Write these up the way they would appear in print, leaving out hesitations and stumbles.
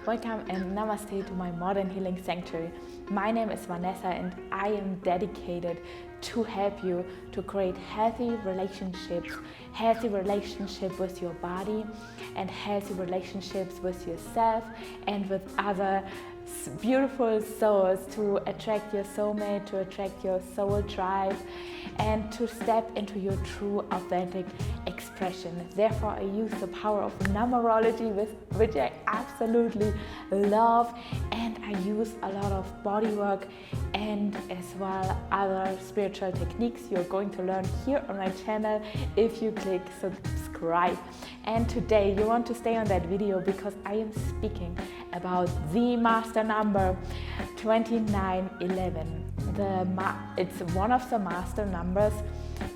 Welcome and namaste to my modern healing sanctuary. My name is Vanessa and I am dedicated to help you to create healthy relationships with your body and healthy relationships with yourself and with other beautiful souls, to attract your soulmate, to attract your soul tribe, and to step into your true authentic expression. Therefore, I use the power of numerology, which I absolutely love, and I use a lot of body work and as well other spiritual techniques you're going to learn here on my channel if you click subscribe. And today you want to stay on that video because I am speaking about the master number 2911. It's one of the master numbers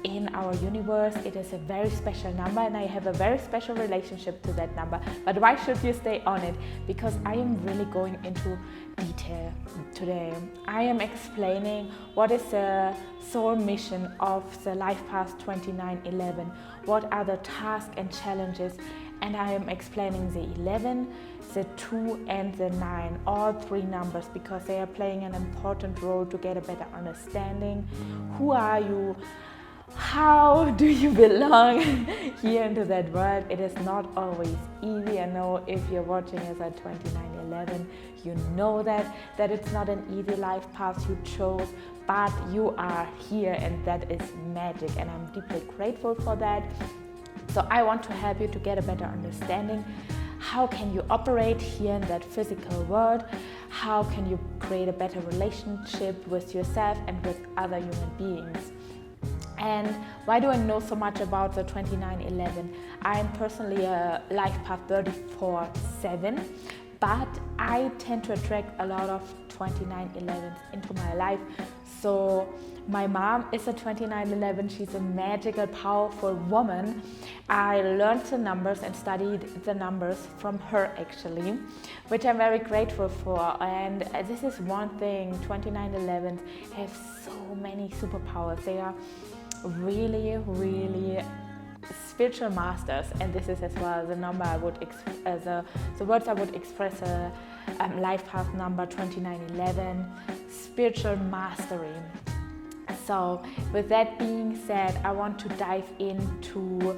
in our universe. It is a very special number and I have a very special relationship to that number. But why should you stay on it? Because I am really going into detail today. I am explaining what is the soul mission of the life path 2911, what are the tasks and challenges, and I am explaining the 11, the 2 and the 9, all three numbers, because they are playing an important role to get a better understanding. Who are you? How do you belong here into that world? It is not always easy. I know if you're watching as a 2911, you know that it's not an easy life path you chose, but you are here and that is magic, and I'm deeply grateful for that. So I want to help you to get a better understanding. How can you operate here in that physical world? How can you create a better relationship with yourself and with other human beings? And why do I know so much about the 2911? I am personally a life path 34/7, but I tend to attract a lot of 2911s into my life. So my mom is a 2911. She's a magical, powerful woman. I learned the numbers and studied the numbers from her actually, which I'm very grateful for. And this is one thing, 2911s have so many superpowers. They are really, really spiritual masters, and this is as well the number I would the words I would express a life path number 2911, spiritual mastery. So with that being said, I want to dive into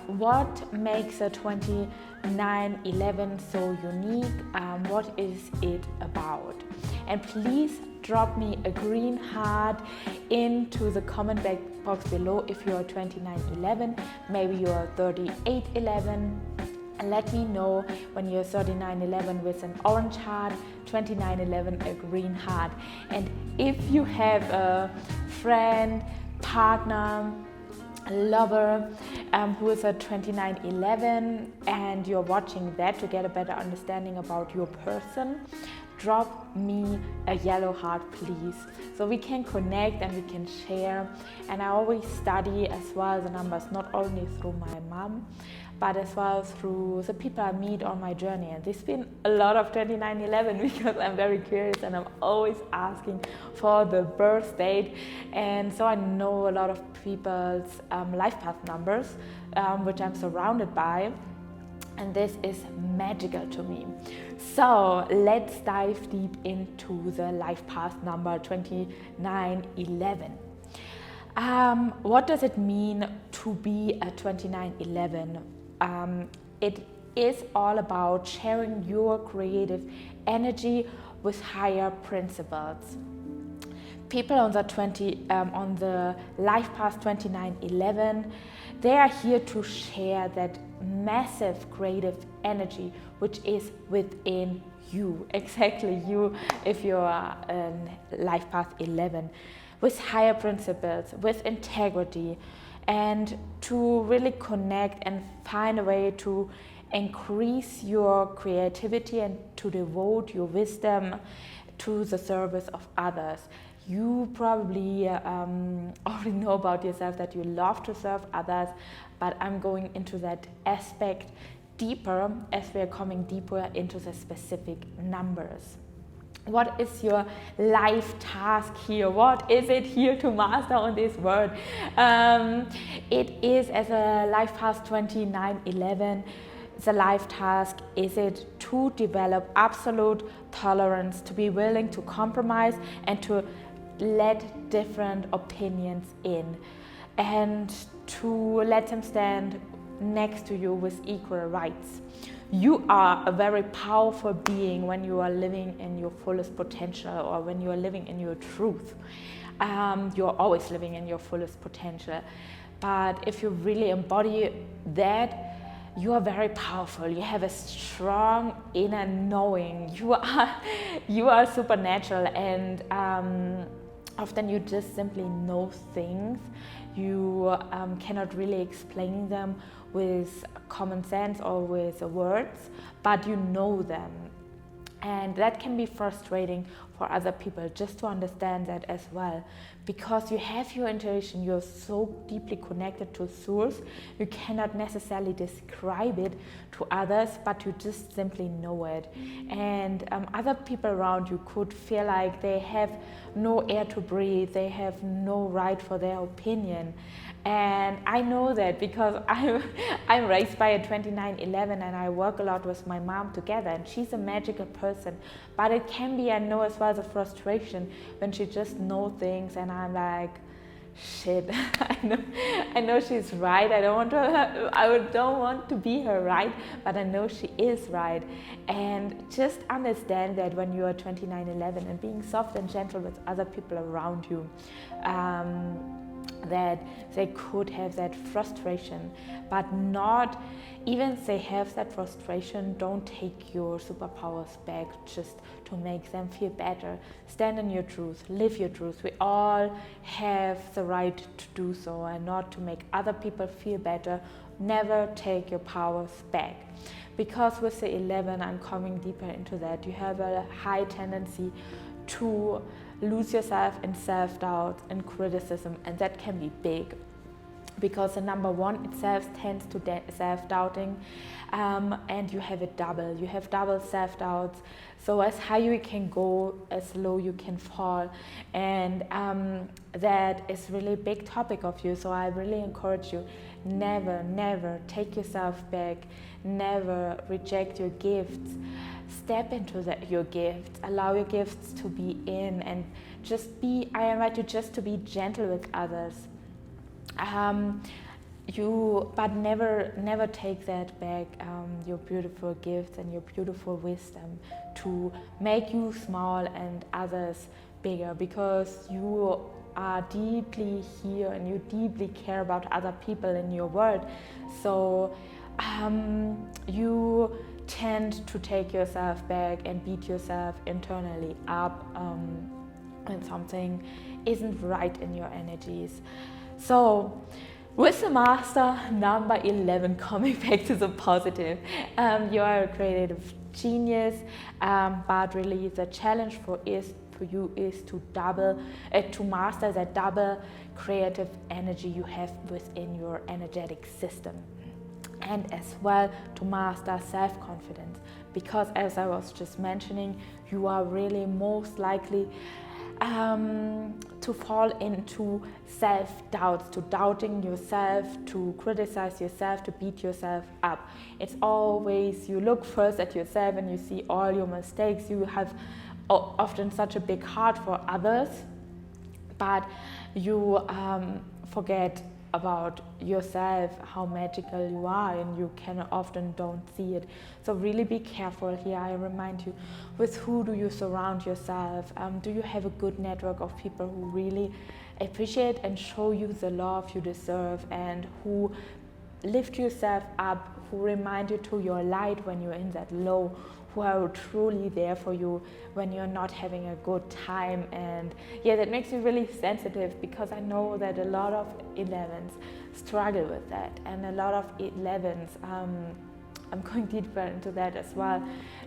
what makes a 2911 so unique. What is it about? And please drop me a green heart into the comment box below if you are 2911, maybe you are 3811, and let me know when you're 3911 with an orange heart, 2911 a green heart. And if you have a friend, partner, lover who is a 2911 and you're watching that to get a better understanding about your person, drop me a yellow heart please, so we can connect and we can share. And I always study as well the numbers, not only through my mom but as well through the people I meet on my journey. And there's been a lot of 2911 because I'm very curious and I'm always asking for the birth date, and so I know a lot of people's life path numbers which I'm surrounded by, and this is magical to me. So let's dive deep into the life path number 2911. What does it mean to be a 2911? It is all about sharing your creative energy with higher principles. People on the life path 2911, they are here to share that massive creative energy which is within you, exactly you if you are life path 11, with higher principles, with integrity, and to really connect and find a way to increase your creativity and to devote your wisdom to the service of others. You probably already know about yourself that you love to serve others, but I'm going into that aspect deeper as we're coming deeper into the specific numbers. What is your life task here? What is it here to master on this world? It is, as a life path 2911, the life task? Is it to develop absolute tolerance, to be willing to compromise and to let different opinions in, and to let them stand next to you with equal rights? You are a very powerful being when you are living in your fullest potential, or when you are living in your truth. You're always living in your fullest potential. But if you really embody that, you are very powerful. You have a strong inner knowing. You are supernatural, and often you just simply know things. You cannot really explain them with common sense or with words, but you know them. And that can be frustrating for other people, just to understand that as well. Because you have your intuition, you're so deeply connected to source, you cannot necessarily describe it to others, but you just simply know it. And other people around you could feel like they have no air to breathe, they have no right for their opinion. And I know that because I'm raised by a 2911, and I work a lot with my mom together, and she's a magical person. But it can be, I know as well, the frustration when she just knows things, and I'm like, shit, I know she's right. I don't want to be her right, but I know she is right. And just understand that when you are 2911 and being soft and gentle with other people around you, that they could have that frustration, but not, even if they have that frustration, don't take your superpowers back just to make them feel better. Stand in your truth, live your truth. We all have the right to do so, and not to make other people feel better. Never take your powers back. Because with the 11, I'm coming deeper into that, you have a high tendency to lose yourself in self-doubt and criticism, and that can be big, because the number one itself tends to self-doubting, and you have double self-doubts. So as high you can go, as low you can fall, and that is really a big topic of you. So I really encourage you, never take yourself back, never reject your gifts. Step into your gifts, allow your gifts to be in, and I invite you just to be gentle with others. But never take that back, your beautiful gifts and your beautiful wisdom, to make you small and others bigger, because you are deeply here and you deeply care about other people in your world. So you tend to take yourself back and beat yourself internally up when something isn't right in your energies. So with the master number 11, coming back to the positive, you are a creative genius, but really the challenge for you is to master that double creative energy you have within your energetic system. And as well to master self-confidence, because as I was just mentioning, you are really most likely to fall into self-doubts, to doubting yourself, to criticize yourself, to beat yourself up. It's always, you look first at yourself and you see all your mistakes. You have often such a big heart for others, but you forget about yourself, how magical you are, and you can often don't see it. So really be careful here. I remind you, with who do you surround yourself? Do you have a good network of people who really appreciate and show you the love you deserve, and who lift yourself up, who remind you to your light when you're in that low, who are truly there for you when you're not having a good time? And yeah, that makes me really sensitive, because I know that a lot of 11s struggle with that, and a lot of 11s, I'm going deeper into that as well,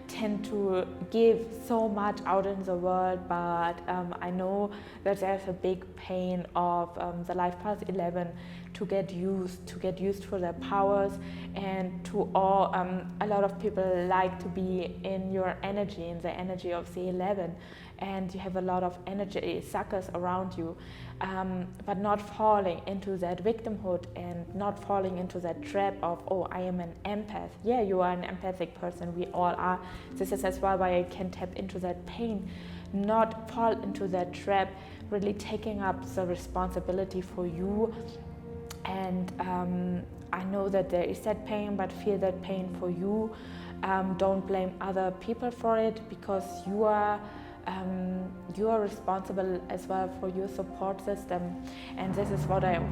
tend to give so much out in the world, but I know that there's a big pain of the life path 11 to get used for their powers, and to all a lot of people like to be in your energy, in the energy of the 11, and you have a lot of energy suckers around you, but not falling into that victimhood and not falling into that trap of, oh, I am an empath. Yeah, you are an empathic person, we all are. This is as well why I can tap into that pain, not fall into that trap, really taking up the responsibility for you. And I know that there is that pain, but feel that pain for you. Don't blame other people for it, because you are responsible as well for your support system, and this is what I'm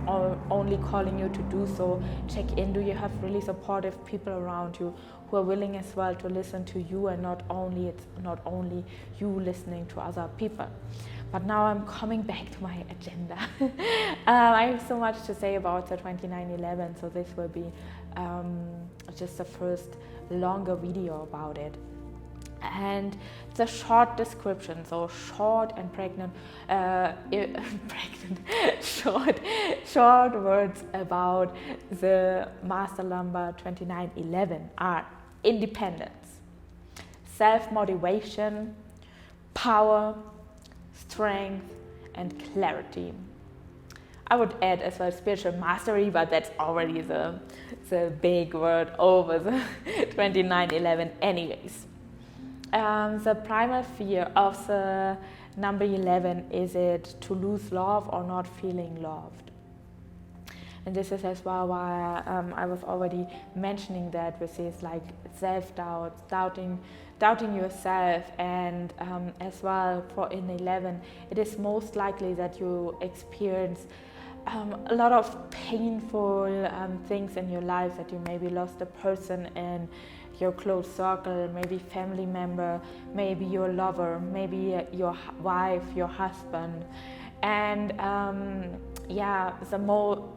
only calling you to do. So check in, do you have really supportive people around you who are willing as well to listen to you, and it's not only you listening to other people. But now I'm coming back to my agenda. I have so much to say about the 2911, so this will be just the first longer video about it. And the short description, so short and pregnant, short words about the master number 2911 are independence, self-motivation, power, strength, and clarity. I would add as well spiritual mastery, but that's already the big word over the 2911 anyways. The primal fear of the number 11 is it to lose love or not feeling loved. And this is as well why I was already mentioning that, which is like self-doubt, doubting yourself, and as well for an 11, it is most likely that you experience a lot of painful things in your life, that you maybe lost a person in your close circle, maybe family member, maybe your lover, maybe your wife, your husband. And the more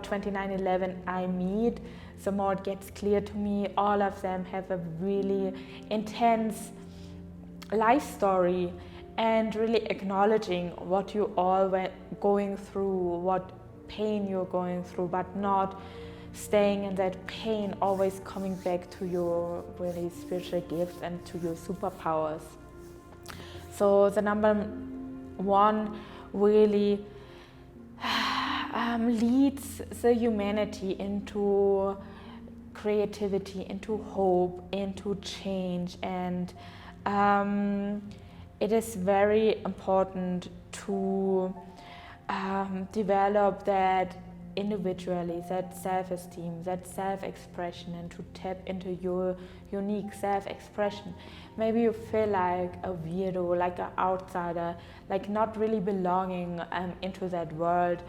2911 I meet, the more it gets clear to me, all of them have a really intense life story, and really acknowledging what you all went going through, what pain you're going through, but not staying in that pain, always coming back to your really spiritual gifts and to your superpowers. So the number 1 really leads the humanity into creativity, into hope, into change, and it is very important to develop that individually, that self-esteem, that self-expression, and to tap into your unique self-expression. Maybe you feel like a weirdo, like an outsider, like not really belonging into that world,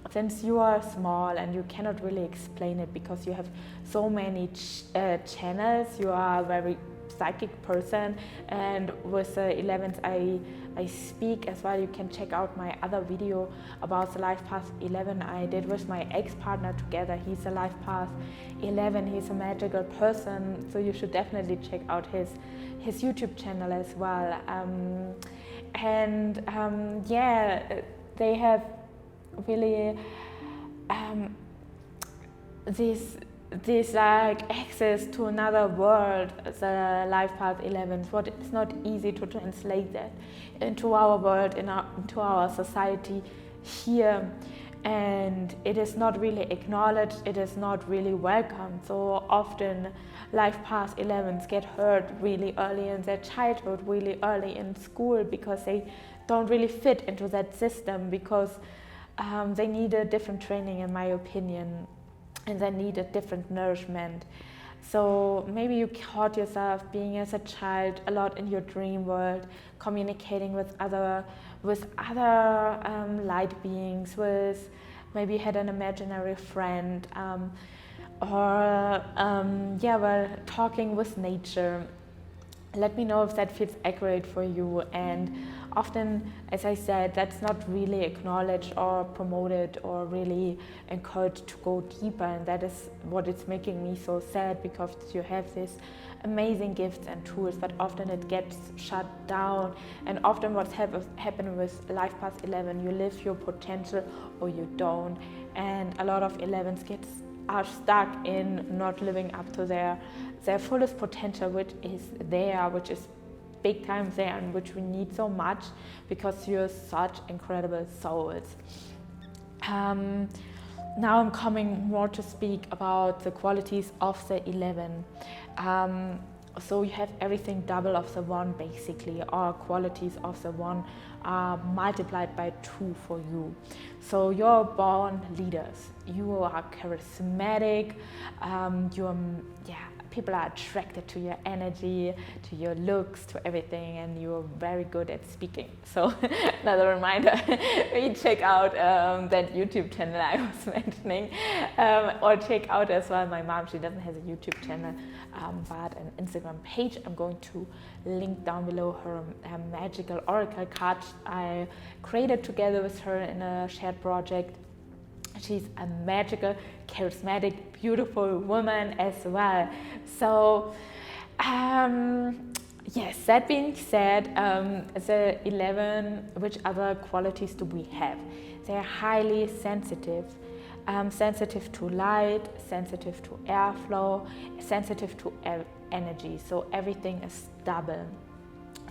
since you are small and you cannot really explain it because you have so many channels. You are a very psychic person, and with the 11th I speak as well. You can check out my other video about the life path 11 I did with my ex-partner together. He's a life path 11, he's a magical person, so you should definitely check out his YouTube channel as well. They have really this like access to another world, the life path 11. But it's not easy to translate that into our world, into our society here, and it is not really acknowledged, it is not really welcomed. So often life path 11s get hurt really early in their childhood, really early in school, because they don't really fit into that system, because they need a different training, in my opinion, and they need a different nourishment. So maybe you caught yourself being as a child a lot in your dream world, communicating with other light beings, with maybe you had an imaginary friend, talking with nature, Let me know if that feels accurate for you. And often, as I said, that's not really acknowledged or promoted or really encouraged to go deeper, and that is what is making me so sad, because you have these amazing gifts and tools, but often it gets shut down. And often what's happened with Life Path 11, you live your potential or you don't, and a lot of 11s are stuck in not living up to their fullest potential, which is big time there, and which we need so much, because you're such incredible souls. Now I'm coming more to speak about the qualities of the 11. So you have everything double of the 1 basically, or qualities of the 1 are multiplied by 2 for you. So you're born leaders, you are charismatic, people are attracted to your energy, to your looks, to everything, and you're very good at speaking. So another reminder, we check out that YouTube channel I was mentioning, or check out as well my mom. She doesn't have a YouTube channel, but an Instagram page. I'm going to link down below her magical oracle cards I created together with her in a shared project. She's a magical, charismatic, beautiful woman as well. So, yes, that being said, the 11, which other qualities do we have? They're highly sensitive. Sensitive to light, sensitive to airflow, sensitive to energy. So everything is double.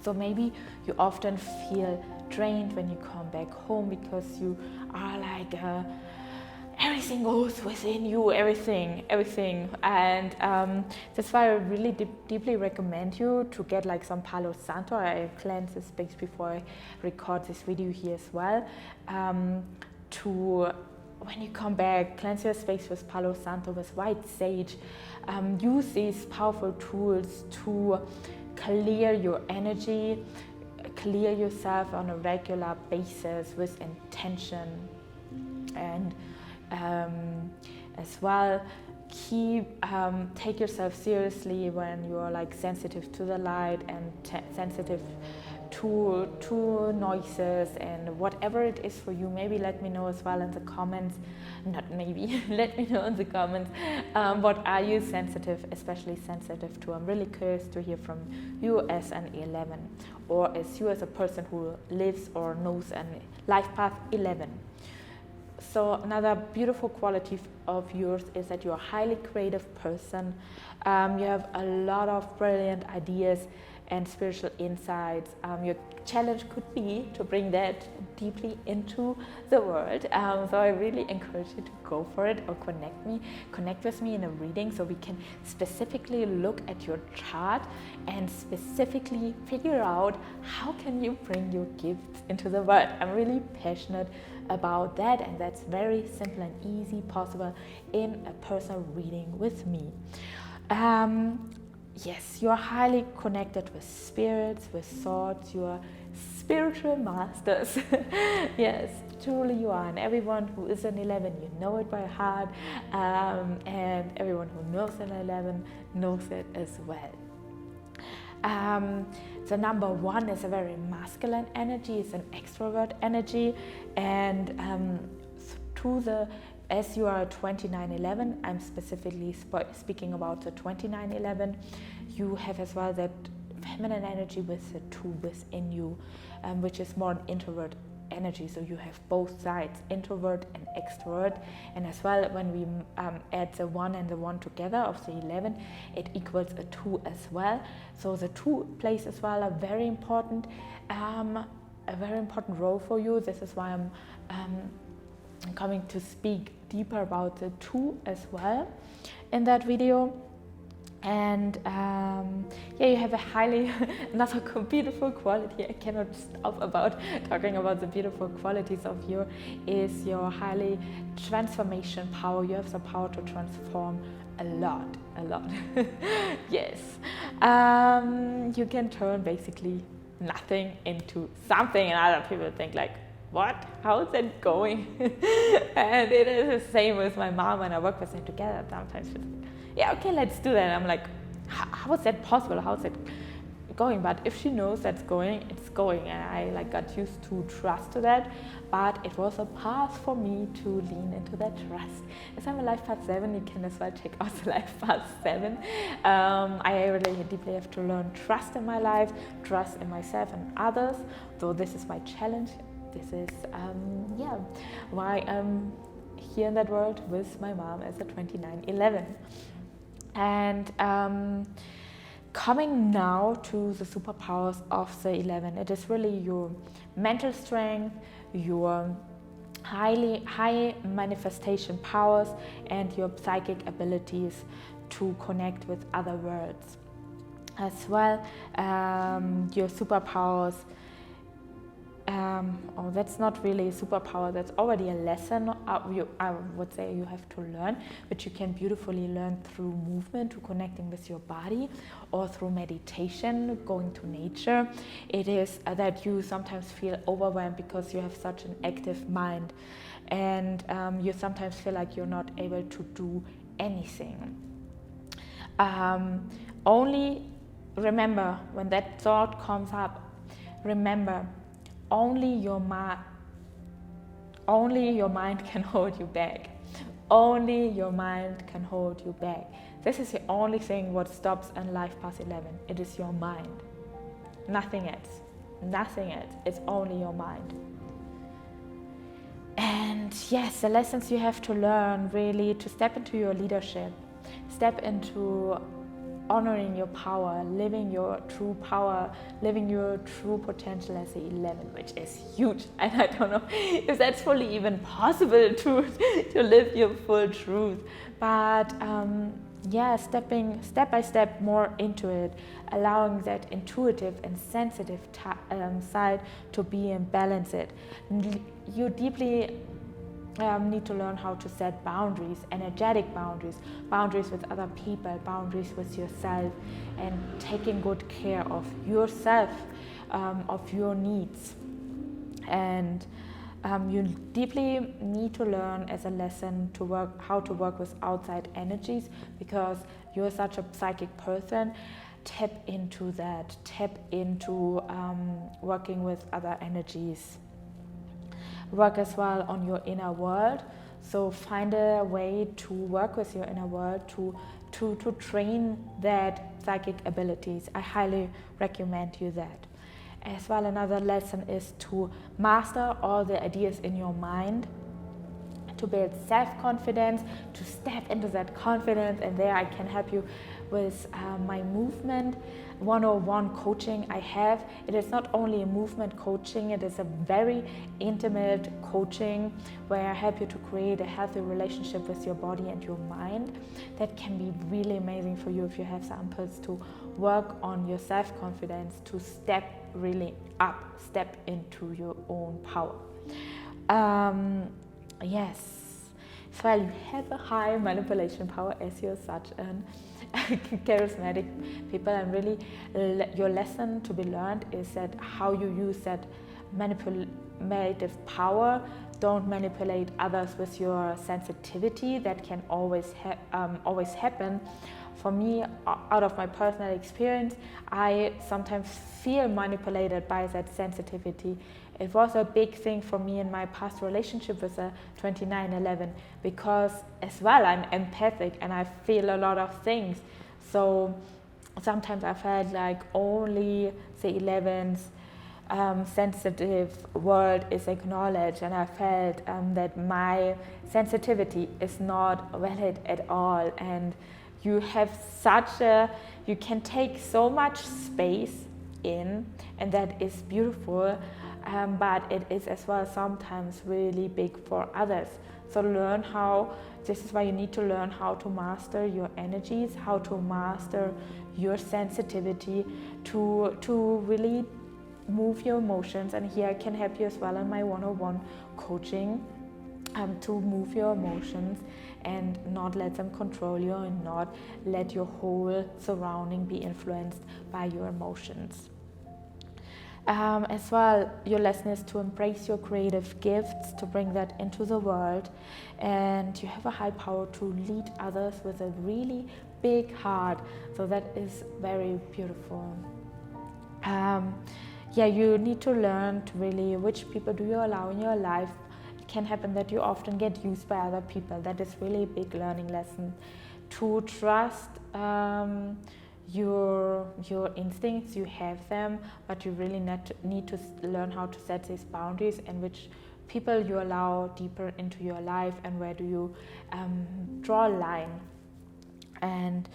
So maybe you often feel drained when you come back home, because you are like everything goes within you, everything, and that's why I really deeply recommend you to get like some Palo Santo. I cleanse the space before I record this video here as well. When you come back, cleanse your space with Palo Santo, with white sage. Use these powerful tools to clear your energy, clear yourself on a regular basis with intention, and as well take yourself seriously when you're like sensitive to the light and sensitive to noises, and whatever it is for you. Maybe let me know as well in the comments, let me know in the comments, what are you especially sensitive to. I'm really curious to hear from you as an 11, or as you as a person who lives or knows a life path 11. So another beautiful quality of yours is that you're a highly creative person. You have a lot of brilliant ideas and spiritual insights. Your challenge could be to bring that deeply into the world. So I really encourage you to go for it, or connect with me in a reading, so we can specifically look at your chart and specifically figure out how can you bring your gifts into the world. I'm really passionate about that, and that's very simple and easy possible in a personal reading with me. Yes, you're highly connected with spirits, with thoughts, you are spiritual masters. Yes, truly you are, and everyone who is an 11, you know it by heart, and everyone who knows an 11 knows it as well. The number 1 is a very masculine energy, it's an extrovert energy, and as you are a 2911, I'm specifically speaking about the 2911, you have as well that feminine energy with the 2 within you, which is more an introvert energy. So you have both sides, introvert and extrovert, and as well when we add the 1 and the 1 together of the 11, it equals a 2 as well. So the 2 plays as well a very important role for you. This is why I'm coming to speak deeper about the 2 as well in that video. And you have another beautiful quality. I cannot stop about talking about the beautiful qualities of you, is your highly transformation power. You have the power to transform a lot. Yes, you can turn basically nothing into something, and other people think like, what? How is that going? And it is the same with my mom when I work with her together. Sometimes she's like, yeah, okay, let's do that. And I'm like, how is that possible? How is that going, but if she knows that's going, it's going. And I like got used to trust to that, but it was a path for me to lean into that trust. As I'm a life path 7, you can as well check out the life path 7. I really deeply have to learn trust in my life, trust in myself and others. So this is my challenge. This is why I'm here in that world with my mom as a 2911. And coming now to the superpowers of the 11, it is really your mental strength, your high manifestation powers, and your psychic abilities to connect with other worlds. As well, your superpowers. That's not really a superpower, that's already a lesson I would say you have to learn, but you can beautifully learn through movement, to connecting with your body, or through meditation, going to nature. It is that you sometimes feel overwhelmed because you have such an active mind, and you sometimes feel like you're not able to do anything. Only remember, when that thought comes up, remember, only your mind can hold you back. Only your mind can hold you back. This is the only thing what stops in life path 11. It is your mind. Nothing else. Nothing else. It's only your mind. And yes, the lessons you have to learn really to step into your leadership, step into honoring your power, living your true power, living your true potential as the 11, which is huge. And I don't know if that's fully even possible to live your full truth. But stepping step by step more into it, allowing that intuitive and sensitive side to be in balance. You deeply need to learn how to set boundaries, energetic boundaries with other people, boundaries with yourself, and taking good care of yourself, of your needs. And you deeply need to learn as a lesson how to work with outside energies, because you're such a psychic person. Tap into that, tap into working with other energies. Work as well on your inner world. So find a way to work with your inner world, to train that psychic abilities. I highly recommend you that. As well, another lesson is to master all the ideas in your mind, to build self-confidence, to step into that confidence. And there I can help you with my movement 101 coaching I have. It is not only a movement coaching, it is a very intimate coaching where I help you to create a healthy relationship with your body and your mind. That can be really amazing for you if you have samples to work on your self-confidence, to step really up, step into your own power. Yes, so you have a high manipulation power as you're such an charismatic people, and really your lesson to be learned is that how you use that manipulative power. Don't manipulate others with your sensitivity. That can always happen. For me, out of my personal experience, I sometimes feel manipulated by that sensitivity. It was a big thing for me in my past relationship with a 2911, because as well I'm empathic and I feel a lot of things. So sometimes I felt like only the 11's sensitive world is acknowledged, and I felt that my sensitivity is not valid at all. And you can take so much space in, and that is beautiful, but it is as well sometimes really big for others. So this is why you need to learn how to master your energies, how to master your sensitivity, to really move your emotions. And here I can help you as well in my 101 coaching, to move your emotions and not let them control you, and not let your whole surrounding be influenced by your emotions. As well, your lesson is to embrace your creative gifts, to bring that into the world, and you have a high power to lead others with a really big heart. So that is very beautiful. You need to learn to really which people do you allow in your life. It can happen that you often get used by other people. That is really a big learning lesson. To trust your instincts, you have them, but you really need to learn how to set these boundaries and which people you allow deeper into your life and where do you draw a line and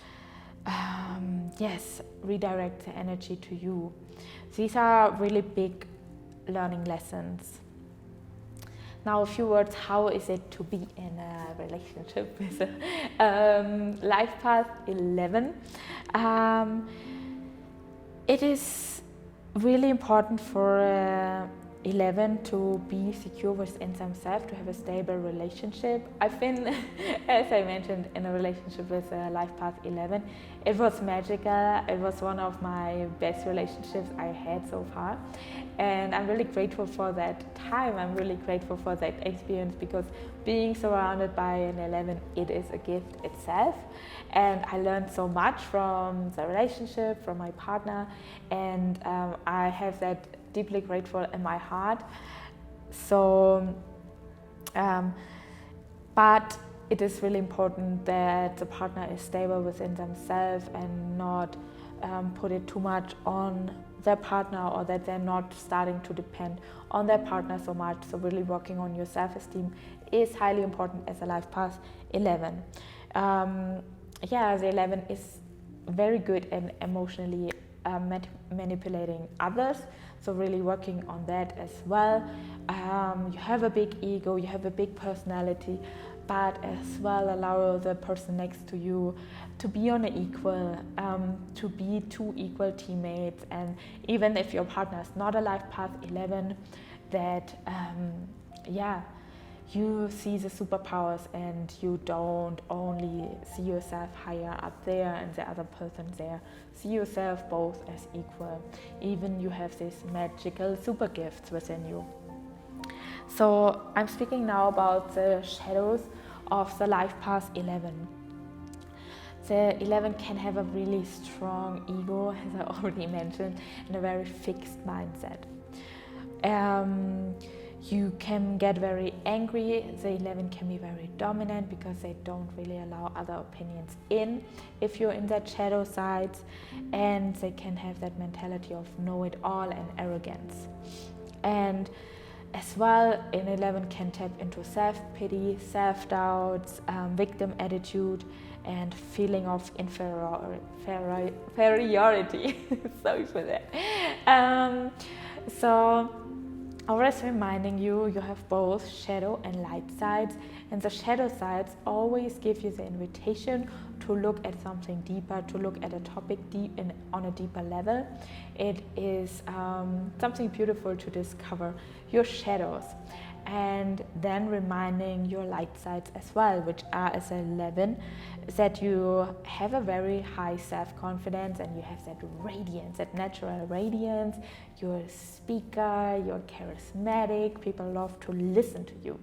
redirect the energy to you. These are really big learning lessons. Now a few words, how is it to be in a relationship with a life path 11? It is really important for 11 to be secure within themselves, to have a stable relationship. I've been, as I mentioned, in a relationship with a life path 11. It was magical. It was one of my best relationships I had so far. And I'm really grateful for that time. I'm really grateful for that experience because being surrounded by an 11, it is a gift itself. And I learned so much from the relationship, from my partner, and I have that deeply grateful in my heart. So, but it is really important that the partner is stable within themselves and not put it too much on their partner, or that they're not starting to depend on their partner so much. So really working on your self-esteem is highly important as a life path 11. The 11 is very good in emotionally manipulating others, so really working on that as well. You have a big ego, you have a big personality, but as well allow the person next to you to be on an equal, to be two equal teammates. And even if your partner is not a life path 11, that you see the superpowers and you don't only see yourself higher up there and the other person there. See yourself both as equal. Even you have these magical super gifts within you. So I'm speaking now about the shadows of the life path 11. The 11 can have a really strong ego, as I already mentioned, and a very fixed mindset. You can get very angry. The 11 can be very dominant because they don't really allow other opinions in if you're in that shadow side, and they can have that mentality of know-it-all and arrogance. And as well, an 11 can tap into self-pity, self-doubts, victim attitude, and feeling of inferiority. Sorry for that. Always reminding you, you have both shadow and light sides, and the shadow sides always give you the invitation to look at something deeper, to look at a topic on a deeper level. It is something beautiful to discover your shadows, and then reminding your light sides as well, which are as 11, that you have a very high self-confidence and you have that radiance, that natural radiance. You're a speaker, you're charismatic, people love to listen to you.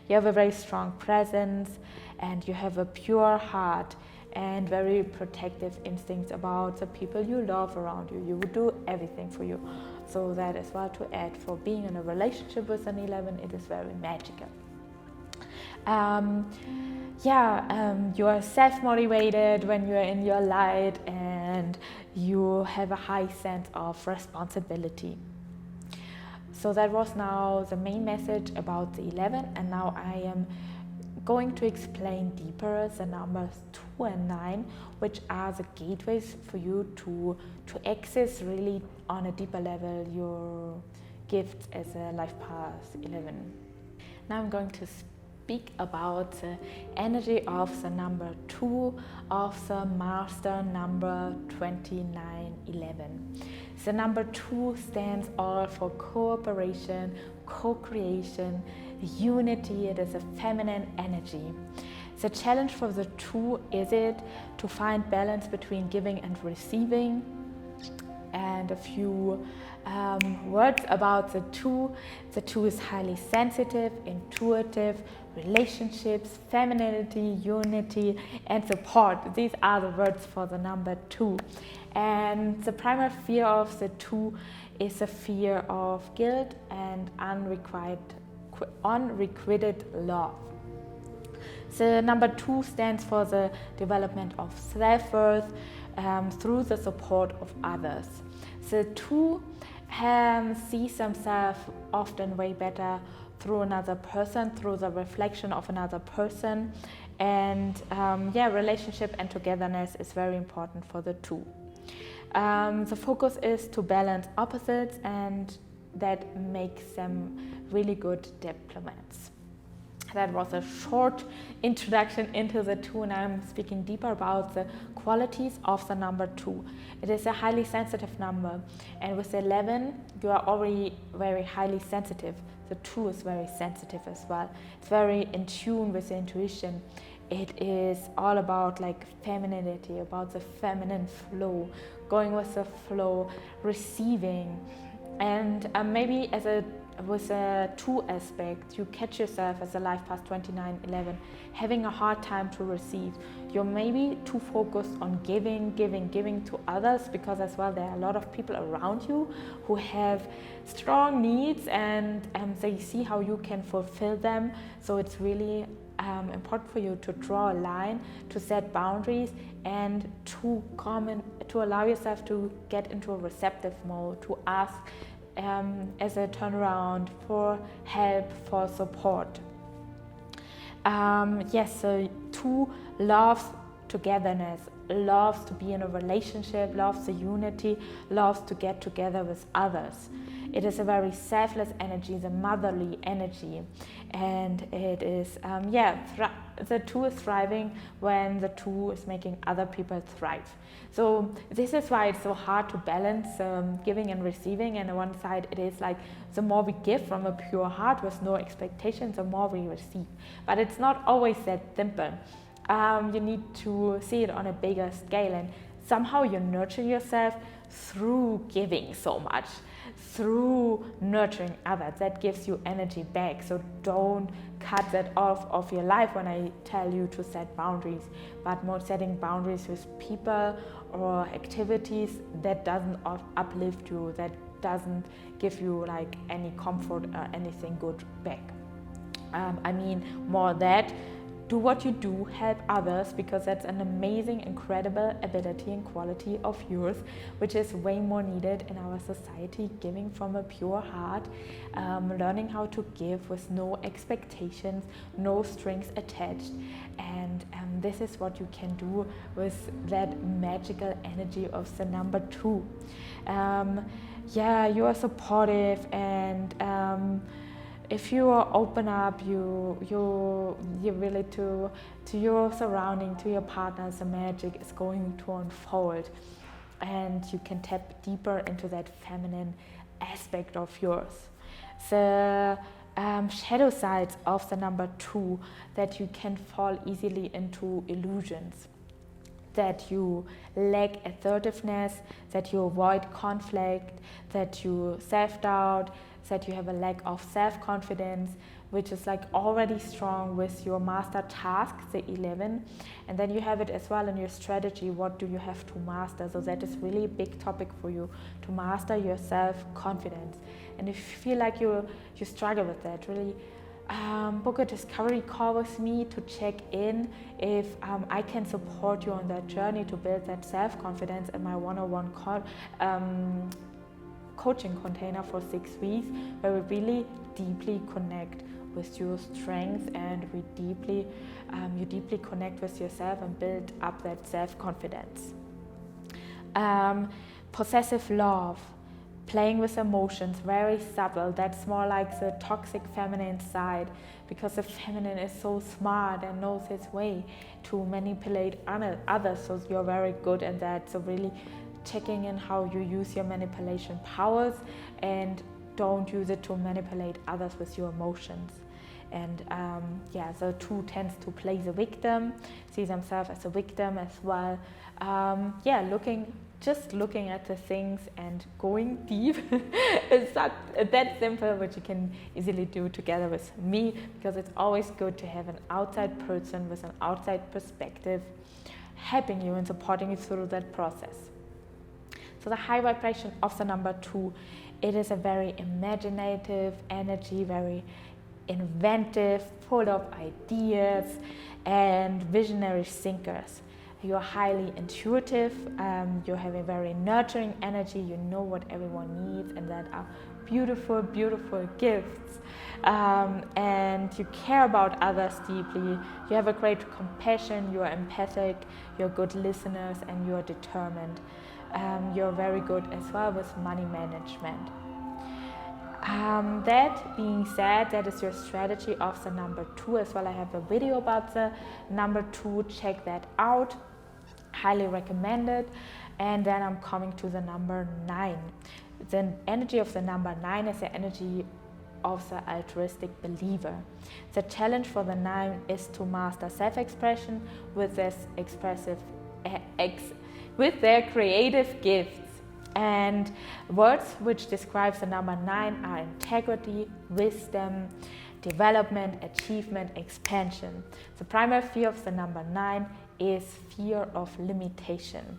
You have a very strong presence and you have a pure heart and very protective instincts about the people you love around you. You would do everything for you. So that as well to add, for being in a relationship with an 11, it is very magical. You are self-motivated when you're in your light, and you have a high sense of responsibility. So that was now the main message about the 11, and now I am going to explain deeper the numbers 2 and 9, which are the gateways for you to access really on a deeper level your gifts as a life path 11. Now I'm going to speak about the energy of the number 2 of the master number 2911. The number 2 stands all for cooperation, co-creation, unity. It is a feminine energy. The challenge for the 2 is it to find balance between giving and receiving. And a few words about the two. The two is highly sensitive, intuitive, relationships, femininity, unity, and support. These are the words for the number 2. And the primary fear of the 2 is a fear of guilt and unrequited love. The number 2 stands for the development of self-worth through the support of others. The 2 sees themselves often way better through another person, through the reflection of another person. And relationship and togetherness is very important for the 2. The focus is to balance opposites, and that makes them really good diplomats. That was a short introduction into the 2, and I'm speaking deeper about the qualities of the number 2. It is a highly sensitive number, and with 11, you are already very highly sensitive. The 2 is very sensitive as well. It's very in tune with the intuition. It is all about like femininity, about the feminine flow, going with the flow, receiving, and maybe with a 2 aspect, you catch yourself as a life path 2911 having a hard time to receive. You're maybe too focused on giving to others, because as well there are a lot of people around you who have strong needs, and they see how you can fulfill them. So it's really important for you to draw a line, to set boundaries, and to allow yourself to get into a receptive mode, to ask as a turnaround for help, for support. So 2 loves togetherness, loves to be in a relationship, loves the unity, loves to get together with others. It is a very selfless energy, the motherly energy, and it is the 2 is thriving when the 2 is making other people thrive. So this is why it's so hard to balance giving and receiving. And on one side it is like the more we give from a pure heart with no expectations, the more we receive. But it's not always that simple. You need to see it on a bigger scale, and somehow you nurture yourself through giving so much, through nurturing others. That gives you energy back. So don't cut that off of your life when I tell you to set boundaries, but more setting boundaries with people or activities that doesn't uplift you, that doesn't give you like any comfort or anything good back. More that do what you do, help others, because that's an amazing, incredible ability and quality of yours, which is way more needed in our society. Giving from a pure heart, learning how to give with no expectations, no strings attached, and this is what you can do with that magical energy of the number 2. You are supportive, and if you open up, you really to your surrounding, to your partners, the magic is going to unfold, and you can tap deeper into that feminine aspect of yours. The shadow sides of the number 2, that you can fall easily into illusions, that you lack assertiveness, that you avoid conflict, that you self-doubt, that you have a lack of self-confidence, which is like already strong with your master task, the 11. And then you have it as well in your strategy. What do you have to master? So that is really a big topic for you, to master your self-confidence. And if you feel like you struggle with that, really book a discovery call with me to check in if I can support you on that journey to build that self-confidence in my one-on-one coaching container for 6 weeks, where we really deeply connect with your strengths, and we you deeply connect with yourself and build up that self-confidence. Possessive love, playing with emotions, very subtle. That's more like the toxic feminine side, because the feminine is so smart and knows its way to manipulate others. So you're very good at that. So really checking in how you use your manipulation powers, and don't use it to manipulate others with your emotions. And the 2 tends to play the victim, see themselves as a victim as well. Looking just looking at the things and going deep. It's not that simple, which you can easily do together with me, because it's always good to have an outside person with an outside perspective helping you and supporting you through that process. So the high vibration of the number 2, it is a very imaginative energy, very inventive, full of ideas and visionary thinkers. You're highly intuitive, you have a very nurturing energy, you know what everyone needs, and that are beautiful, beautiful gifts. And you care about others deeply, you have a great compassion, you are empathic, you're good listeners, and you are determined. You're very good as well with money management. That being said, that is your strategy of the number 2 as well. I have a video about the number 2, check that out, highly recommended. And then I'm coming to the number 9. The energy of the number 9 is the energy of the altruistic believer. The challenge for the 9 is to master self-expression with this with their creative gifts. And words which describe the number 9 are integrity, wisdom, development, achievement, expansion. The primary fear of the number 9 is fear of limitation.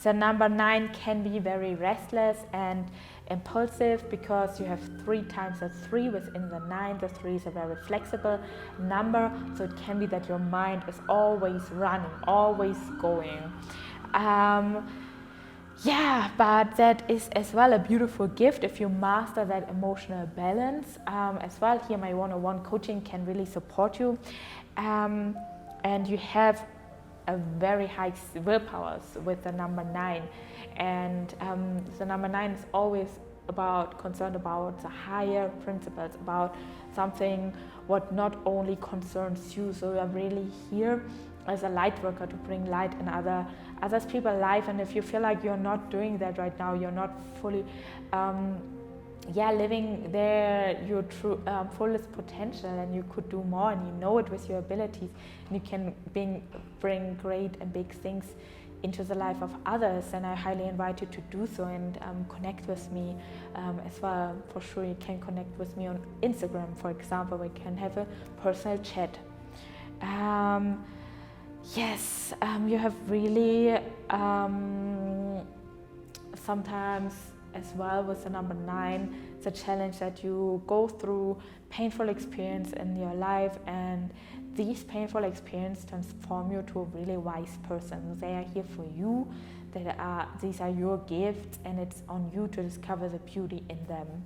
The number 9 can be very restless and impulsive because you have 3 times the 3 within the 9. The 3 is a very flexible number, so it can be that your mind is always running, always going. But that is as well a beautiful gift if you master that emotional balance as well. Here my one-on-one coaching can really support you, and you have a very high willpower with the number 9, and the number 9 is always concerned about the higher principles, about something what not only concerns you. So you're really here as a light worker to bring light in others people's life. And if you feel like you're not doing that right now, you're not fully living your true fullest potential, and you could do more, and you know it with your abilities, and you can bring great and big things into the life of others. And I highly invite you to do so and connect with me as well. For sure, you can connect with me on Instagram, for example. We can have a personal chat. You have really sometimes as well with the number 9, the challenge that you go through painful experience in your life, and these painful experiences transform you to a really wise person. They are here for you. These are your gifts, and it's on you to discover the beauty in them.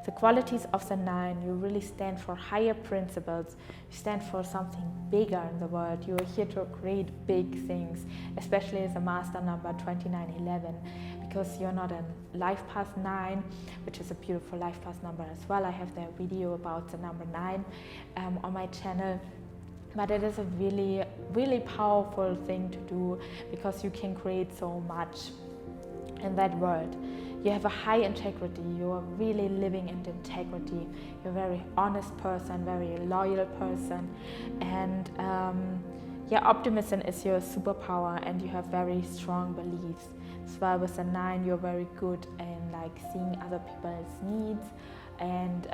The qualities of the 9, you really stand for higher principles, you stand for something bigger in the world. You are here to create big things, especially as a master number 2911, because you're not a life path 9, which is a beautiful life path number as well. I have the video about the number 9 on my channel. But it is a really, really powerful thing to do, because you can create so much in that world. You have a high integrity, you are really living in integrity. You're a very honest person, very loyal person, and optimism is your superpower, and you have very strong beliefs. As well with the 9, you're very good in seeing other people's needs, and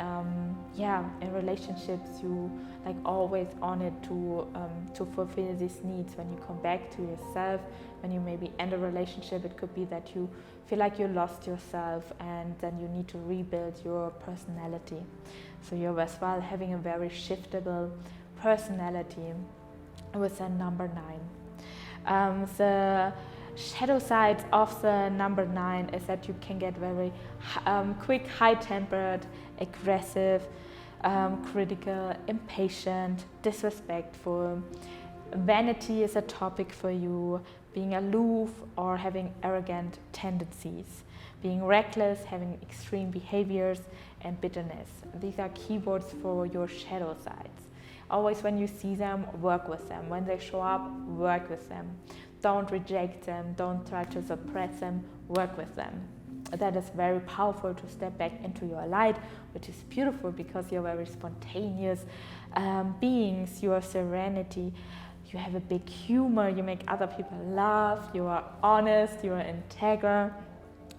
in relationships you always on it to fulfill these needs. When you come back to yourself, when you maybe end a relationship, it could be that you feel like you lost yourself, and then you need to rebuild your personality. So you're as well having a very shiftable personality with the number 9. The shadow side of the number 9 is that you can get very quick, high-tempered, aggressive, critical, impatient, disrespectful. Vanity is a topic for you, being aloof or having arrogant tendencies, being reckless, having extreme behaviors, and bitterness. These are keywords for your shadow sides. Always when you see them, work with them. When they show up, work with them. Don't reject them, don't try to suppress them, work with them. That is very powerful to step back into your light, which is beautiful because you're very spontaneous beings, your serenity, you have a big humor, you make other people laugh, you are honest, you are integral,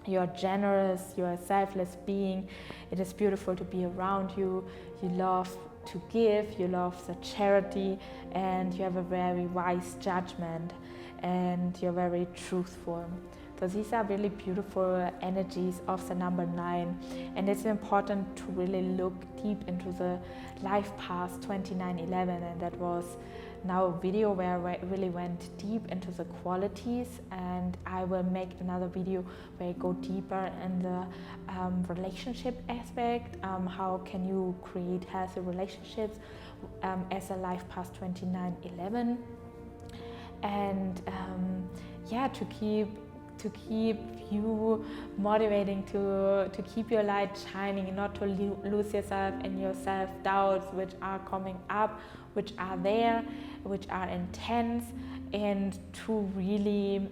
you are generous, you are a selfless being. It is beautiful to be around you. You love to give, you love the charity, and you have a very wise judgment, and you're very truthful. So these are really beautiful energies of the number 9, and it's important to really look deep into the life path 2911, and that was now a video where I really went deep into the qualities, and I will make another video where I go deeper in the relationship aspect. How can you create healthy relationships as a life path 2911, and to keep you motivating, to keep your light shining, not to lose yourself in your self-doubts, which are coming up, which are there, which are intense, and to really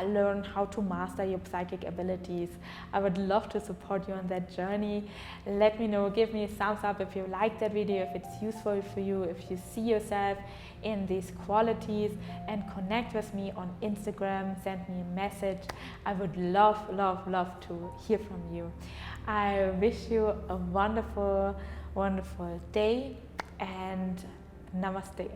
learn how to master your psychic abilities. I would love to support you on that journey. Let me know, give me a thumbs up if you like that video, if it's useful for you, if you see yourself in these qualities, and connect with me on Instagram, send me a message. I would love to hear from you. I wish you a wonderful day, and namaste.